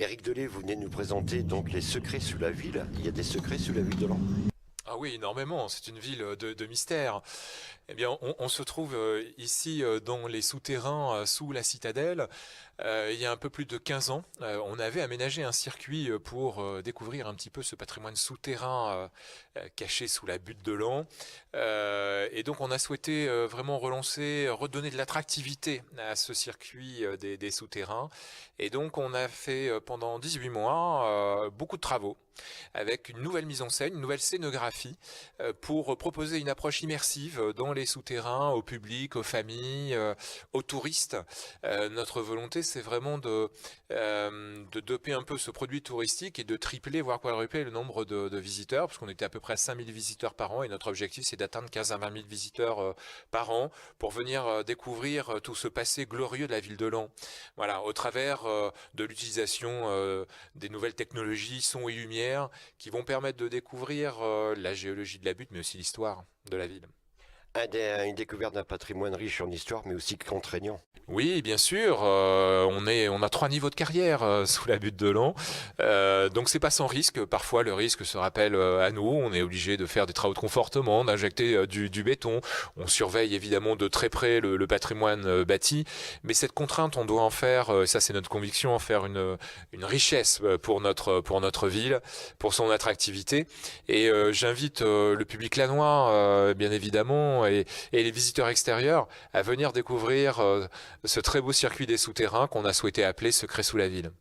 Éric Delay, vous venez de nous présenter donc les secrets sous la ville. Il y a des secrets sous la ville de Lens? Ah oui, énormément. C'est une ville de mystère. Eh bien, on se trouve ici dans les souterrains sous la citadelle. Il y a un peu plus de 15 ans, on avait aménagé un circuit pour découvrir un petit peu ce patrimoine souterrain caché sous la butte de Laon. Et donc, on a souhaité vraiment relancer, redonner de l'attractivité à ce circuit des souterrains. Et donc, on a fait pendant 18 mois beaucoup de travaux avec une nouvelle mise en scène, une nouvelle scénographie pour proposer une approche immersive dans les souterrains, au public, aux familles, aux touristes. Notre volonté, c'est vraiment de doper un peu ce produit touristique et de tripler, voire quadrupler le nombre de visiteurs, parce qu'on était à peu près à 5000 visiteurs par an, et notre objectif, c'est d'atteindre 15 à 20 000 visiteurs par an pour venir découvrir tout ce passé glorieux de la ville de Laon. Voilà, au travers de l'utilisation des nouvelles technologies, son et lumière, qui vont permettre de découvrir la géologie de la butte, mais aussi l'histoire de la ville. Une découverte d'un patrimoine riche en histoire, mais aussi contraignant. Oui, bien sûr. On a 3 niveaux de carrière sous la butte de Laon, donc c'est pas sans risque. Parfois, le risque se rappelle à nous. On est obligé de faire des travaux de confortement, d'injecter du béton. On surveille évidemment de très près le patrimoine bâti, mais cette contrainte, on doit en faire. Ça, c'est notre conviction, en faire une richesse pour notre ville, pour son attractivité. Et j'invite le public lanois, bien évidemment, et les visiteurs extérieurs à venir découvrir ce très beau circuit des souterrains qu'on a souhaité appeler Secret sous la ville.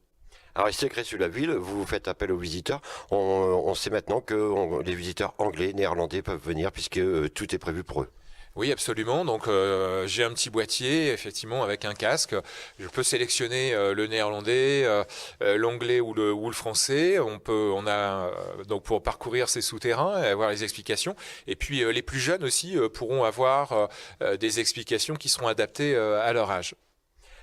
Alors, les secrets sous la ville, vous faites appel aux visiteurs. On sait maintenant que les visiteurs anglais, néerlandais peuvent venir puisque tout est prévu pour eux. Oui, absolument. Donc, j'ai un petit boîtier, effectivement, avec un casque. Je peux sélectionner le néerlandais, l'anglais ou le français. On a donc pour parcourir ces souterrains et avoir les explications. Et puis, les plus jeunes aussi pourront avoir des explications qui seront adaptées à leur âge.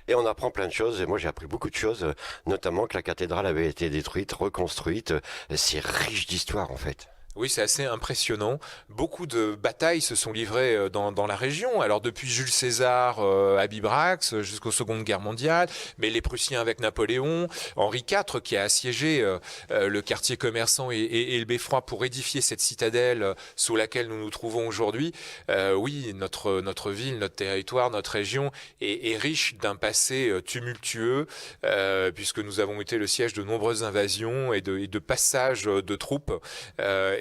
Et on apprend plein de choses. Et moi, j'ai appris beaucoup de choses, notamment que la cathédrale avait été détruite, reconstruite. C'est riche d'histoire, en fait. Oui, c'est assez impressionnant. Beaucoup de batailles se sont livrées dans la région. Alors depuis Jules César à Bibrax jusqu'aux Secondes Guerres mondiales, mais les Prussiens avec Napoléon, Henri IV qui a assiégé le quartier commerçant et le beffroi pour édifier cette citadelle sous laquelle nous nous trouvons aujourd'hui. Oui, notre ville, notre territoire, notre région est riche d'un passé tumultueux puisque nous avons été le siège de nombreuses invasions et de passages de troupes.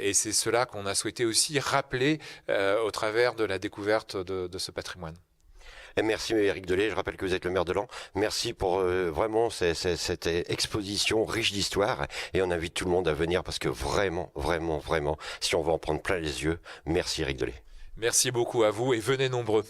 Et c'est cela qu'on a souhaité aussi rappeler au travers de la découverte de ce patrimoine. Et merci Éric Delay, je rappelle que vous êtes le maire de Laon. Merci pour vraiment cette exposition riche d'histoire. Et on invite tout le monde à venir parce que vraiment, vraiment, vraiment, si on veut en prendre plein les yeux, merci Éric Delay. Merci beaucoup à vous et venez nombreux.